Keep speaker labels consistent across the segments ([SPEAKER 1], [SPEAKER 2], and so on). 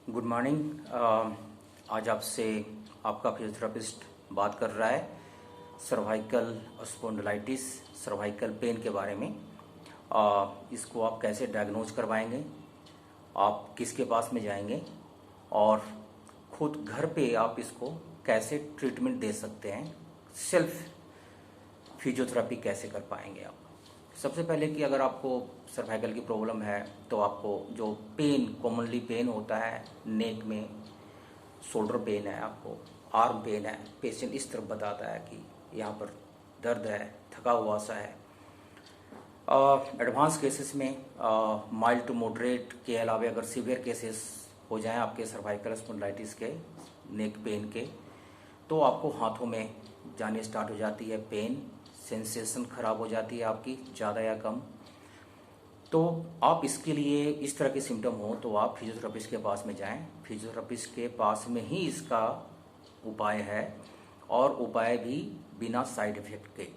[SPEAKER 1] Good morning. आज आपसे आपका फिजियोथेरेपिस्ट बात कर रहा है सर्वाइकल स्पॉन्डिलाइटिस, सर्वाइकल पेन के बारे में। इसको आप कैसे डायग्नोज करवाएंगे, आप किसके पास में जाएंगे और खुद घर पे आप इसको कैसे ट्रीटमेंट दे सकते हैं, सेल्फ फिजियोथेरेपी कैसे कर पाएंगे आप। सबसे पहले कि अगर आपको सर्वाइकल की प्रॉब्लम है तो आपको जो पेन, कॉमनली पेन होता है नेक में, शोल्डर पेन है, आपको आर्म पेन है, पेशेंट इस तरफ बताता है कि यहाँ पर दर्द है, थका हुआ सा है। एडवांस केसेस में माइल्ड टू मॉडरेट के अलावा अगर सीवियर केसेस हो जाएं आपके सर्वाइकल स्पॉन्डिलाइटिस के, नेक पेन के, तो आपको हाथों में जाने स्टार्ट हो जाती है पेन, सेंसेशन खराब हो जाती है आपकी ज़्यादा या कम। तो आप इसके लिए इस तरह के सिम्टम हो तो आप फिजियोथेरेपिस्ट के पास में जाएं। फिजियोथेरेपिस्ट के पास में ही इसका उपाय है और उपाय भी बिना साइड इफेक्ट के,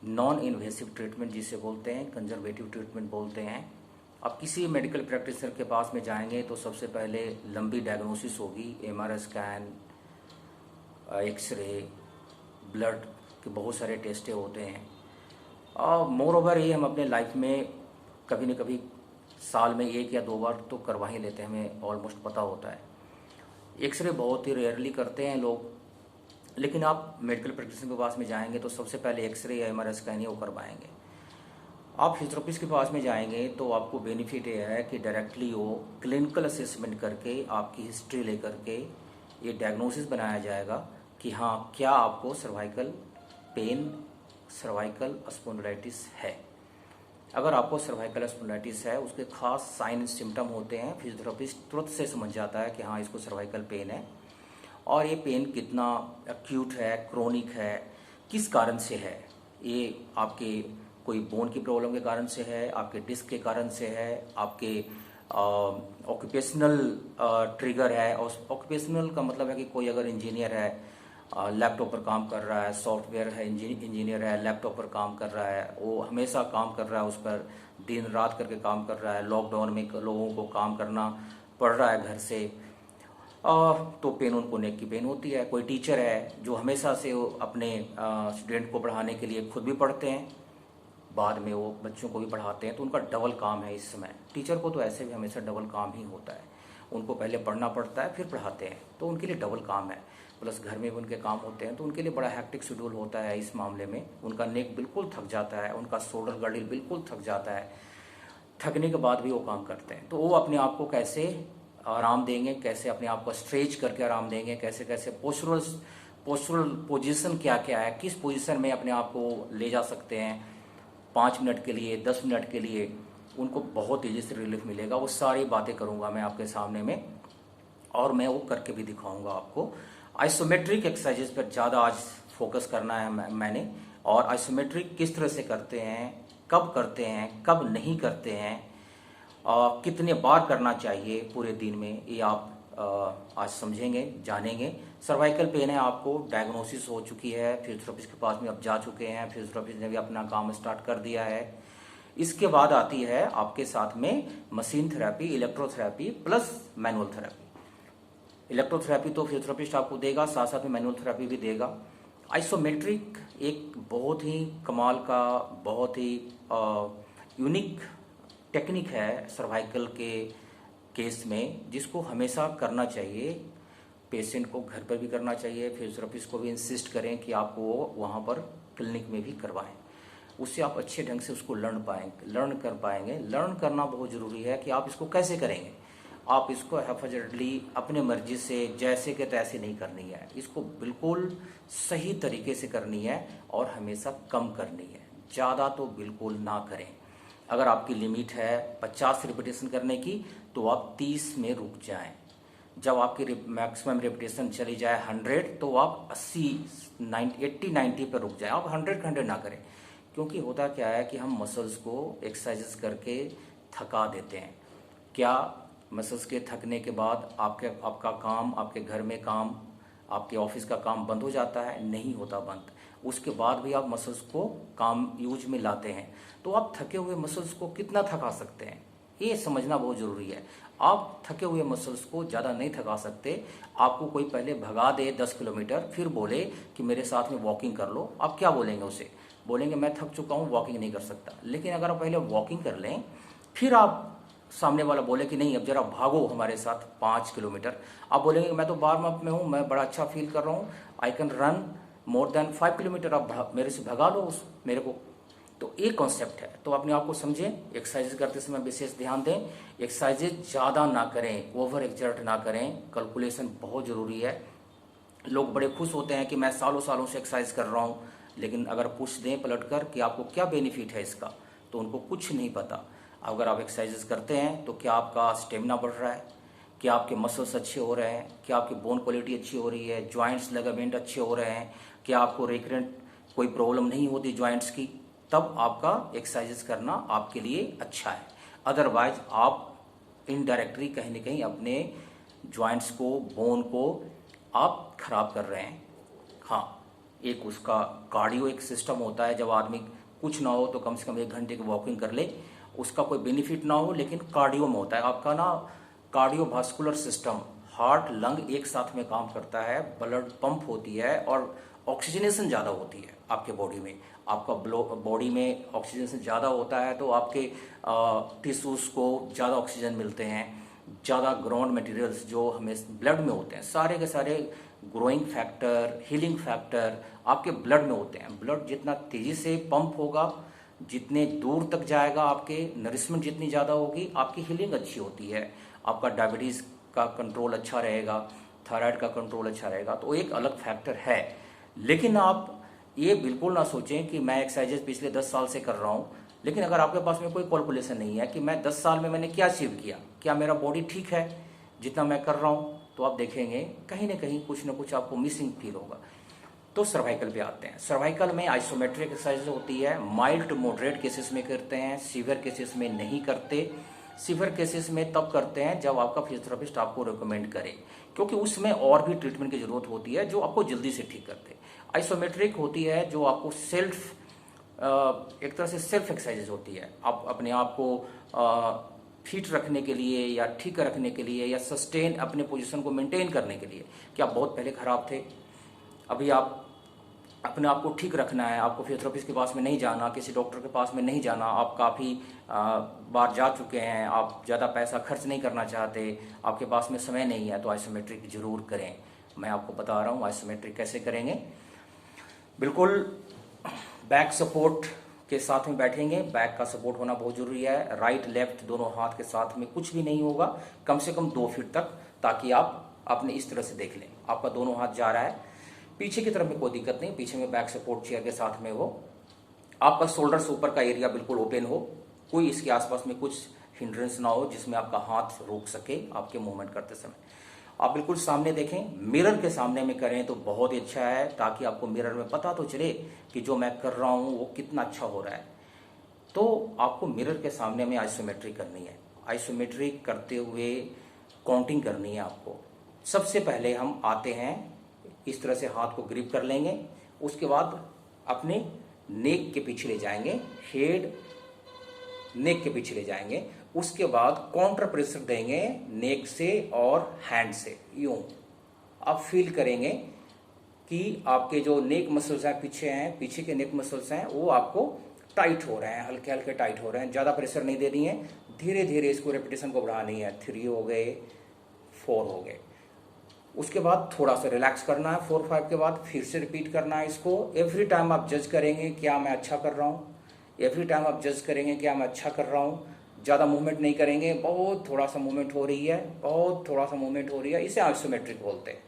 [SPEAKER 1] नॉन इन्वेसिव ट्रीटमेंट जिसे बोलते हैं, कंजर्वेटिव ट्रीटमेंट बोलते हैं। आप किसी मेडिकल प्रैक्टिशनर के पास में जाएंगे तो सबसे पहले लंबी डायग्नोसिस होगी, एमआरआई स्कैन, एक्सरे, ब्लड के बहुत सारे टेस्टें होते हैं। मोर ओवर ये हम अपने लाइफ में कभी न कभी साल में 1 या 2 बार तो करवा ही लेते हैं, हमें ऑलमोस्ट पता होता है। एक्सरे बहुत ही रेयरली करते हैं लोग, लेकिन आप मेडिकल प्रैक्टिशनर के पास में जाएंगे तो सबसे पहले एक्सरे या एमआरआई स्कैन ही वो करवाएंगे। आप फिजियोथेरेपिस्ट के पास में जाएंगे तो आपको बेनिफिट ये है कि डायरेक्टली वो क्लिनिकल असेसमेंट करके आपकी हिस्ट्री लेकर के ये डायग्नोसिस बनाया जाएगा कि हाँ, क्या आपको सर्वाइकल पेन, सर्वाइकल स्पॉन्डिलाइटिस है। अगर आपको सर्वाइकल स्पॉन्डिलाइटिस है, उसके खास साइन सिम्टम होते हैं, फिजियोथेरेपिस्ट तुरंत से समझ जाता है कि हाँ, इसको सर्वाइकल पेन है और ये पेन कितना एक्यूट है, क्रोनिक है, किस कारण से है। ये आपके कोई बोन की प्रॉब्लम के कारण से है, आपके डिस्क के कारण से है, आपके ऑक्यूपेशनल ट्रिगर है। और ऑक्यूपेशनल का मतलब है कि कोई अगर इंजीनियर है, लैपटॉप पर काम कर रहा है, सॉफ्टवेयर है, इंजीनियर है, लैपटॉप पर काम कर रहा है, वो हमेशा काम कर रहा है, उस पर दिन रात करके काम कर रहा है। लॉकडाउन में लोगों को काम करना पड़ रहा है घर से, तो पेन उनको नेक की पेन होती है। कोई टीचर है जो हमेशा से वो अपने स्टूडेंट को पढ़ाने के लिए खुद भी पढ़ते हैं, बाद में वो बच्चों को भी पढ़ाते हैं, तो उनका डबल काम है इस समय। टीचर को तो ऐसे भी हमेशा डबल काम ही होता है, उनको पहले पढ़ना पड़ता है फिर पढ़ाते हैं, तो उनके लिए डबल काम है। प्लस घर में भी उनके काम होते हैं, तो उनके लिए बड़ा हैक्टिक शेड्यूल होता है। इस मामले में उनका नेक बिल्कुल थक जाता है, उनका शोल्डर गर्डल बिल्कुल थक जाता है। थकने के बाद भी वो काम करते हैं, तो वो अपने आप को कैसे आराम देंगे, कैसे अपने आप को स्ट्रेच करके आराम देंगे, कैसे कैसे पोस्चरल पोजीशन क्या क्या है, किस पोजीशन में अपने आप को ले जा सकते हैं 5 मिनट के लिए, 10 मिनट के लिए, उनको बहुत तेज़ी से रिलीफ मिलेगा। वो सारी बातें करूँगा मैं आपके सामने में, और मैं वो करके भी दिखाऊंगा आपको। आइसोमेट्रिक एक्सरसाइजेस पर ज़्यादा आज फोकस करना है मैंने, और आइसोमेट्रिक किस तरह से करते हैं, कब करते हैं, कब नहीं करते हैं, कितने बार करना चाहिए पूरे दिन में, ये आप आज समझेंगे, जानेंगे। सर्वाइकल पेन है, आपको डायग्नोसिस हो चुकी है, फिजियोथेरेपिस्ट के पास में आप जा चुके हैं, फिजियोथेरेपिस्ट ने भी अपना काम स्टार्ट कर दिया है। इसके बाद आती है आपके साथ में machine therapy, electrotherapy plus manual therapy. Electrotherapy तो फिजियोथेरेपिस्ट आपको देगा, साथ साथ में मैनुअल थेरेपी भी देगा। आइसोमेट्रिक एक बहुत ही कमाल का, बहुत ही यूनिक टेक्निक है सर्वाइकल के केस में, जिसको हमेशा करना चाहिए। पेशेंट को घर पर भी करना चाहिए, फिजियोथेरेपिस्ट को भी इंसिस्ट करें कि आप वो वहाँ पर क्लिनिक में भी करवाएं। उससे आप अच्छे ढंग से उसको लर्न कर पाएंगे। लर्न करना बहुत ज़रूरी है कि आप इसको कैसे करेंगे। आप इसको हैफजर्डली अपने मर्जी से जैसे के तैसे नहीं करनी है, इसको बिल्कुल सही तरीके से करनी है और हमेशा कम करनी है, ज़्यादा तो बिल्कुल ना करें। अगर आपकी लिमिट है 50 रिपीटेशन करने की तो आप 30 में रुक जाएं। जब आपकी मैक्सिमम रिपीटेशन चली जाए 100 तो आप 80-90 पर रुक जाएं। आप 100 ना करें, क्योंकि होता क्या है कि हम मसल्स को एक्सरसाइजेस करके थका देते हैं। क्या मसल्स के थकने के बाद आपका काम, आपके घर में काम, आपके ऑफिस का काम बंद हो जाता है? नहीं होता बंद। उसके बाद भी आप मसल्स को काम यूज में लाते हैं, तो आप थके हुए मसल्स को कितना थका सकते हैं? ये समझना बहुत ज़रूरी है। आप थके हुए मसल्स को ज़्यादा नहीं थका सकते। आपको कोई पहले भगा दे 10 किलोमीटर, फिर बोले कि मेरे साथ में वॉकिंग कर लो, आप क्या बोलेंगे उसे? बोलेंगे मैं थक चुका हूँ, वॉकिंग नहीं कर सकता। लेकिन अगर आप पहले वॉकिंग कर लें, फिर आप सामने वाला बोले कि नहीं अब जरा भागो हमारे साथ 5 किलोमीटर, आप बोलेंगे मैं तो वार्म अप में हूँ, मैं बड़ा अच्छा फील कर रहा हूँ, I can run more than 5 kilometre, आप मेरे से भगा लो उस मेरे को। तो एक कॉन्सेप्ट है, तो अपने आप को समझें। एक्सरसाइज करते समय विशेष ध्यान दें। एक्सरसाइजेज ज़्यादा ना करें, ओवर एक्सर्ट ना करें, कैलकुलेशन बहुत ज़रूरी है। लोग बड़े खुश होते हैं कि मैं सालों सालों से एक्सरसाइज कर रहा हूँ, लेकिन अगर पूछ दें पलट कर कि आपको क्या बेनिफिट है इसका, तो उनको कुछ नहीं पता। अगर आप एक्सरसाइजेज करते हैं तो क्या आपका स्टेमिना बढ़ रहा है, क्या आपके मसल्स अच्छे हो रहे हैं, क्या आपकी बोन क्वालिटी अच्छी हो रही है, जॉइंट्स लिगामेंट अच्छे हो रहे हैं, क्या आपको रिकरेंट कोई प्रॉब्लम नहीं होती जॉइंट्स की, तब आपका एक्सरसाइजेस करना आपके लिए अच्छा है। अदरवाइज आप इनडायरेक्टली कहीं ना कहीं अपने जॉइंट्स को, बोन को आप खराब कर रहे हैं। हाँ, एक उसका कार्डियो एक सिस्टम होता है, जब आदमी कुछ ना हो तो कम से कम 1 घंटे की वॉकिंग कर ले, उसका कोई बेनिफिट ना हो, लेकिन कार्डियो में होता है आपका ना कार्डियोवास्कुलर सिस्टम, हार्ट लंग एक साथ में काम करता है, ब्लड पंप होती है और ऑक्सीजनेशन ज़्यादा होती है आपके बॉडी में। आपका बॉडी में ऑक्सीजनेशन ज़्यादा होता है तो आपके टिश्यूज़ को ज़्यादा ऑक्सीजन मिलते हैं, ज़्यादा ग्राउंड मटेरियल्स जो हमें ब्लड में होते हैं, सारे के सारे ग्रोइंग फैक्टर, हीलिंग फैक्टर आपके ब्लड में होते हैं। ब्लड जितना तेज़ी से पंप होगा, जितने दूर तक जाएगा, आपके नरिशमेंट जितनी ज़्यादा होगी, आपकी हीलिंग अच्छी होती है, आपका डायबिटीज़ का कंट्रोल अच्छा रहेगा, थायराइड का कंट्रोल अच्छा रहेगा। तो एक अलग फैक्टर है। लेकिन आप ये बिल्कुल ना सोचें कि मैं एक्सरसाइजेज पिछले 10 साल से कर रहा हूँ, लेकिन अगर आपके पास में कोई कैलकुलेशन नहीं है कि मैं 10 साल में मैंने क्या अचीव किया, क्या मेरा बॉडी ठीक है जितना मैं कर रहा हूँ, तो आप देखेंगे कहीं ना कुछ आपको मिसिंग फील होगा। तो सर्वाइकल पे आते हैं। सर्वाइकल में आइसोमेट्रिक एक्सरसाइज होती है, माइल्ड टू मॉडरेट केसेस में करते हैं, सीवियर केसेस में नहीं करते। सीवियर केसेस में तब करते हैं जब आपका फिजियोथेरेपिस्ट आपको रिकमेंड करे, क्योंकि उसमें और भी ट्रीटमेंट की जरूरत होती है जो आपको जल्दी से ठीक करते। आइसोमेट्रिक होती है जो आपको सेल्फ, एक तरह से सेल्फ एक्सरसाइजेज होती है। आप अपने आप को फिट रखने के लिए या ठीक रखने के लिए या सस्टेन अपने पोजीशन को मेंटेन करने के लिए, कि आप बहुत पहले खराब थे, अभी आप अपने आप को ठीक रखना है, आपको फिजियोथेरेपिस्ट के पास में नहीं जाना, किसी डॉक्टर के पास में नहीं जाना, आप काफ़ी बार जा चुके हैं, आप ज़्यादा पैसा खर्च नहीं करना चाहते, आपके पास में समय नहीं है, तो आइसोमेट्रिक जरूर करें। मैं आपको बता रहा हूँ आइसोमेट्रिक कैसे करेंगे। बिल्कुल बैक सपोर्ट के साथ में बैठेंगे, बैक का सपोर्ट होना बहुत जरूरी है। राइट लेफ्ट दोनों हाथ के साथ में कुछ भी नहीं होगा, कम से कम 2 फीट तक, ताकि आप अपने इस तरह से देख लें आपका दोनों हाथ जा रहा है। पीछे की तरफ में कोई दिक्कत नहीं, पीछे में बैक सपोर्ट चेयर के साथ में हो, आपका शोल्डर से ऊपर का एरिया बिल्कुल ओपन हो, कोई इसके आसपास में कुछ हिंड्रेंस ना हो जिसमें आपका हाथ रोक सके आपके मूवमेंट करते समय। आप बिल्कुल सामने देखें, मिरर के सामने में करें तो बहुत ही अच्छा है, ताकि आपको मिरर में पता तो चले कि जो मैं कर रहा हूँ वो कितना अच्छा हो रहा है। तो आपको मिरर के सामने में आइसोमेट्रिक करनी है। आइसोमेट्रिक करते हुए काउंटिंग करनी है आपको। सबसे पहले हम आते हैं, इस तरह से हाथ को ग्रिप कर लेंगे, उसके बाद अपने नेक के पीछे ले जाएंगे, हेड नेक के पीछे ले जाएंगे, उसके बाद काउंटर प्रेशर देंगे नेक से और हैंड से, यूं आप फील करेंगे कि आपके जो नेक मसल्स हैं पीछे हैं, पीछे के नेक मसल्स हैं वो आपको टाइट हो रहे हैं, हल्के हल्के टाइट हो रहे हैं, ज़्यादा प्रेशर नहीं देनी है, धीरे धीरे इसको रेपिटेशन को बढ़ानी है। 3 हो गए, 4 हो गए, उसके बाद थोड़ा सा रिलैक्स करना है, 4-5 के बाद फिर से रिपीट करना है इसको। एवरी टाइम आप जज करेंगे क्या मैं अच्छा कर रहा हूँ, एवरी टाइम आप जज करेंगे क्या मैं अच्छा कर रहा हूँ। ज़्यादा मूवमेंट नहीं करेंगे, बहुत थोड़ा सा मूवमेंट हो रही है, बहुत थोड़ा सा मूवमेंट हो रही है, इसे आइसोमेट्रिक बोलते हैं।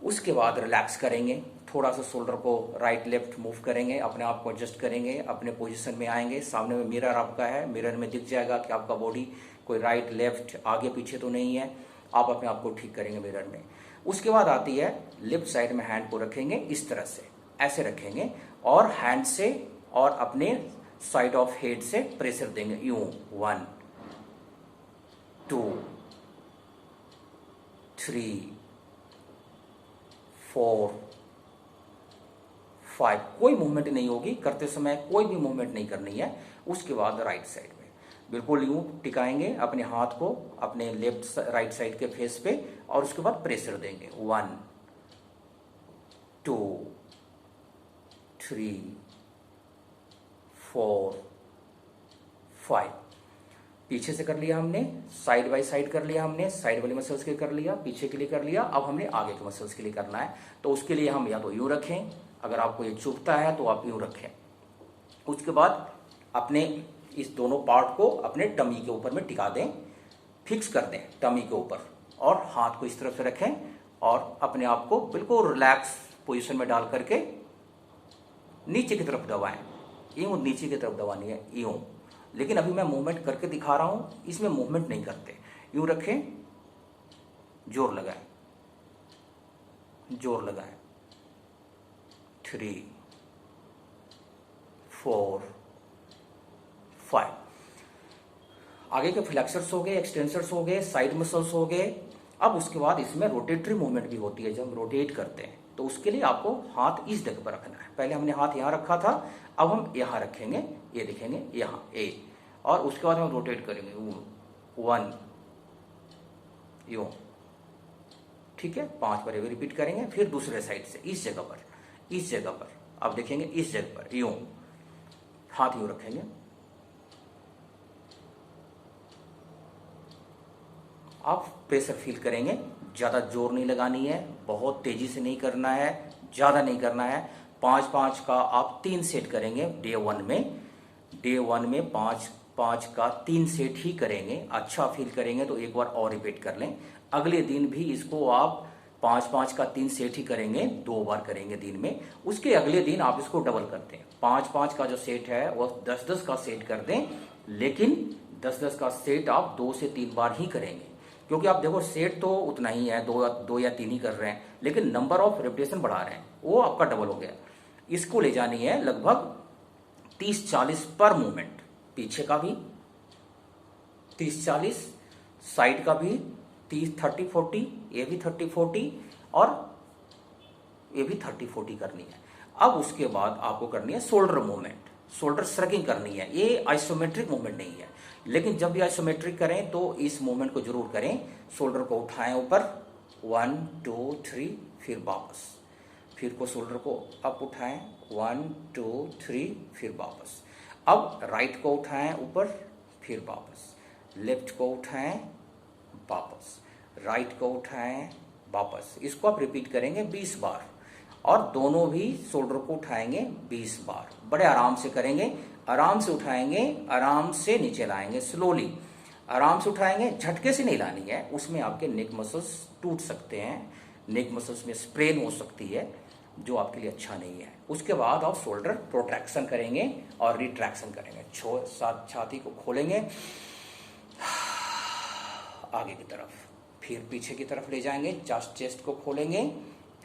[SPEAKER 1] उसके बाद रिलैक्स करेंगे, थोड़ा सा शोल्डर को राइट लेफ्ट मूव करेंगे, अपने आप को एडजस्ट करेंगे, अपने पोजीशन में आएंगे। सामने में मिरर आपका है, मिरर में दिख जाएगा कि आपका बॉडी कोई राइट लेफ्ट आगे पीछे तो नहीं है, आप अपने आप को ठीक करेंगे मिरर में। उसके बाद आती है लेफ्ट साइड में हैंड को रखेंगे, इस तरह से ऐसे रखेंगे, और हैंड से और अपने साइड ऑफ हेड से प्रेशर देंगे, यूं 1 2 3 4 5। कोई मूवमेंट नहीं होगी करते समय, कोई भी मूवमेंट नहीं करनी है। उसके बाद राइट साइड में बिल्कुल यूं टिकाएंगे अपने हाथ को अपने लेफ्ट राइट साइड के फेस पे और उसके बाद प्रेशर देंगे। 1 2 3 4 5। पीछे से कर लिया हमने, साइड बाय साइड कर लिया हमने, साइड वाली मसल्स के लिए कर लिया, पीछे के लिए कर लिया। अब हमने आगे के मसल्स के लिए करना है, तो उसके लिए हम या तो यूं रखें, अगर आपको ये चुभता है तो आप यूं रखें। उसके बाद अपने इस दोनों पार्ट को अपने टमी के ऊपर में टिका दें, फिक्स कर दें टमी के ऊपर, और हाथ को इस तरफ से रखें और अपने आप को बिल्कुल रिलैक्स पोजीशन में डाल करके नीचे की तरफ दबाएं। यूं नीचे की तरफ दबानी है, यूं। लेकिन अभी मैं मूवमेंट करके दिखा रहा हूं, इसमें मूवमेंट नहीं करते। यूं रखें, जोर लगाएं, जोर लगाएं। 3 4 5। आगे के फ्लेक्सर्स हो गए, एक्सटेंसर्स हो गए, साइड मसल्स हो गए। अब उसके बाद इसमें रोटेटरी मूवमेंट भी होती है, जब हम रोटेट करते हैं तो उसके लिए आपको हाथ इस जगह पर रखना है। पहले हमने हाथ यहाँ रखा था, अब हम यहाँ रखेंगे, ये दिखेंगे यहाँ ए, और उसके बाद हम रोटेट करेंगे 1 यूं, ठीक है। 5 बार रिपीट करेंगे। फिर दूसरे साइड से इस जगह पर, इस जगह पर आप देखेंगे, इस जगह पर यूं हाथ यूं रखेंगे। आप प्रेशर फील करेंगे, ज़्यादा जोर नहीं लगानी है, बहुत तेजी से नहीं करना है, ज़्यादा नहीं करना है। 5-5 का आप 3 सेट करेंगे डे 1 में। डे 1 में 5-5 का 3 सेट ही करेंगे। अच्छा फील करेंगे तो एक बार और रिपीट कर लें। अगले दिन भी इसको आप 5-5 का 3 सेट ही करेंगे, 2 बार करेंगे दिन में। उसके अगले दिन आप इसको डबल करते हैं, 5-5 का जो सेट है वो 10-10 का सेट कर दें, लेकिन 10-10 का सेट आप 2 से 3 बार ही करेंगे। क्योंकि आप देखो सेट तो उतना ही है, 2 या 3 ही कर रहे हैं, लेकिन नंबर ऑफ रेपिटेशन बढ़ा रहे हैं, वो आपका डबल हो गया। इसको ले जानी है लगभग 30-40 पर मूवमेंट। पीछे का भी 30-40, साइड का भी 30-30-40, ये भी 30-40 और ये भी 30-40 करनी है। अब उसके बाद आपको करनी है शोल्डर मूवमेंट, शोल्डर श्रगिंग करनी है। ये आइसोमेट्रिक मूवमेंट नहीं है, लेकिन जब भी आइसोमेट्रिक करें तो इस मूवमेंट को जरूर करें। शोल्डर को उठाएं ऊपर, 1 2 3, फिर वापस। फिर को शोल्डर को अप उठाएं, 1 2 3, फिर वापस। अब राइट को उठाएं ऊपर, फिर वापस। लेफ्ट को उठाएं, वापस। राइट को उठाएं, वापस। इसको आप रिपीट करेंगे 20 बार, और दोनों भी शोल्डर को उठाएंगे 20 बार। बड़े आराम से करेंगे, आराम से उठाएंगे, आराम से नीचे लाएंगे, स्लोली आराम से उठाएंगे, झटके से नहीं लानी है। उसमें आपके नेक मसल्स टूट सकते हैं, नेक मसल्स में स्प्रेन हो सकती है, जो आपके लिए अच्छा नहीं है। उसके बाद आप शोल्डर प्रोट्रैक्शन करेंगे और रिट्रैक्शन करेंगे। छाती को खोलेंगे आगे की तरफ, फिर पीछे की तरफ ले जाएंगे, चेस्ट को खोलेंगे,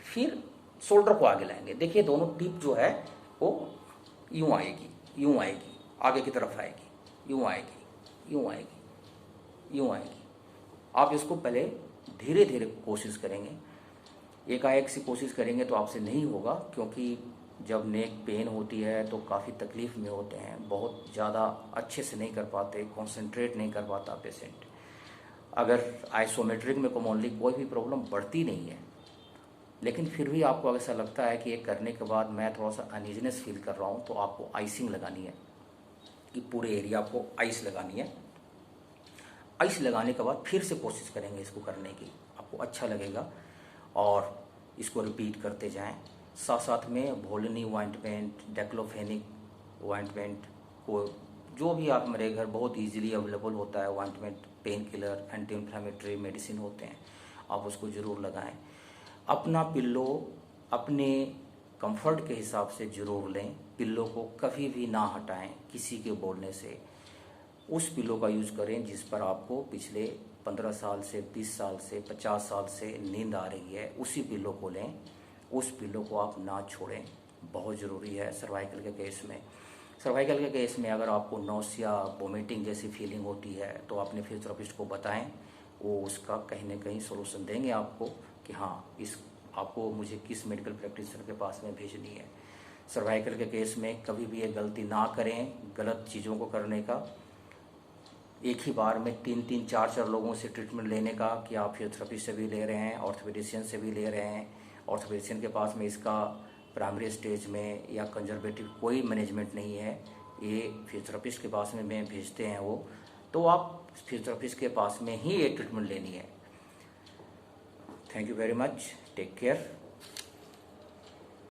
[SPEAKER 1] फिर शोल्डर को आगे लाएंगे। देखिए दोनों टिप जो है वो यूं आएगी, यूं आएगी, आगे की तरफ आएगी, यूं आएगी, यूं आएगी, यूं आएगी। आप इसको पहले धीरे धीरे कोशिश करेंगे, एकाएक से कोशिश करेंगे तो आपसे नहीं होगा, क्योंकि जब नेक पेन होती है तो काफ़ी तकलीफ में होते हैं, बहुत ज़्यादा अच्छे से नहीं कर पाते, कॉन्सेंट्रेट नहीं कर पाता पेशेंट। अगर आइसोमेट्रिक में कॉमनली कोई भी प्रॉब्लम बढ़ती नहीं है, लेकिन फिर भी आपको ऐसा लगता है कि ये करने के बाद मैं थोड़ा सा अनइजीनेस फील कर रहा हूँ, तो आपको आइसिंग लगानी है, कि पूरे एरिया को आइस लगानी है। आइस लगाने के बाद फिर से कोशिश करेंगे इसको करने की, आपको अच्छा लगेगा। और इसको रिपीट करते जाएं। साथ साथ में वोलिनी ऑइंटमेंट, डेक्लोफेनिक ऑइंटमेंट को, जो भी आप मेरे घर बहुत इजीली अवेलेबल होता है ointment, pain killer, anti inflammatory medicine होते हैं, आप उसको ज़रूर लगाएं। अपना पिल्लो अपने कंफर्ट के हिसाब से ज़रूर लें, पिल्लो को कभी भी ना हटाएं किसी के बोलने से। उस पिल्लो का यूज़ करें जिस पर आपको पिछले 15 साल से, 20 साल से, 50 साल से नींद आ रही है, उसी पिल्लो को लें। उस पिल्लो को आप ना छोड़ें, बहुत ज़रूरी है सर्वाइकल के केस में। सर्वाइकल के केस में अगर आपको नौसिया, वोमिटिंग जैसी फीलिंग होती है तो अपने फिजियोथेरेपिस्ट को बताएं, वो उसका कहीं न कहीं सोल्यूशन देंगे आपको कि हाँ, इस आपको मुझे किस मेडिकल प्रैक्टिशनर के पास में भेजनी है। सर्वाइकल के केस में कभी भी ये गलती ना करें, गलत चीज़ों को करने का। एक ही बार में 3-3 4-4 लोगों से ट्रीटमेंट लेने का, कि आप फिजियोथेरेपी से भी ले रहे हैं, ऑर्थोपेडिशियन से भी ले रहे हैं, ऑर्थोपेडिशियन के पास में इसका प्राइमरी स्टेज में या कंजर्वेटिव कोई मैनेजमेंट नहीं है, ये फिजियोथेरेपिस्ट के पास में भेजते हैं वो, तो आप फिजियोथेरेपिस्ट के पास में ही ये ट्रीटमेंट लेनी है। Thank you very much, take care.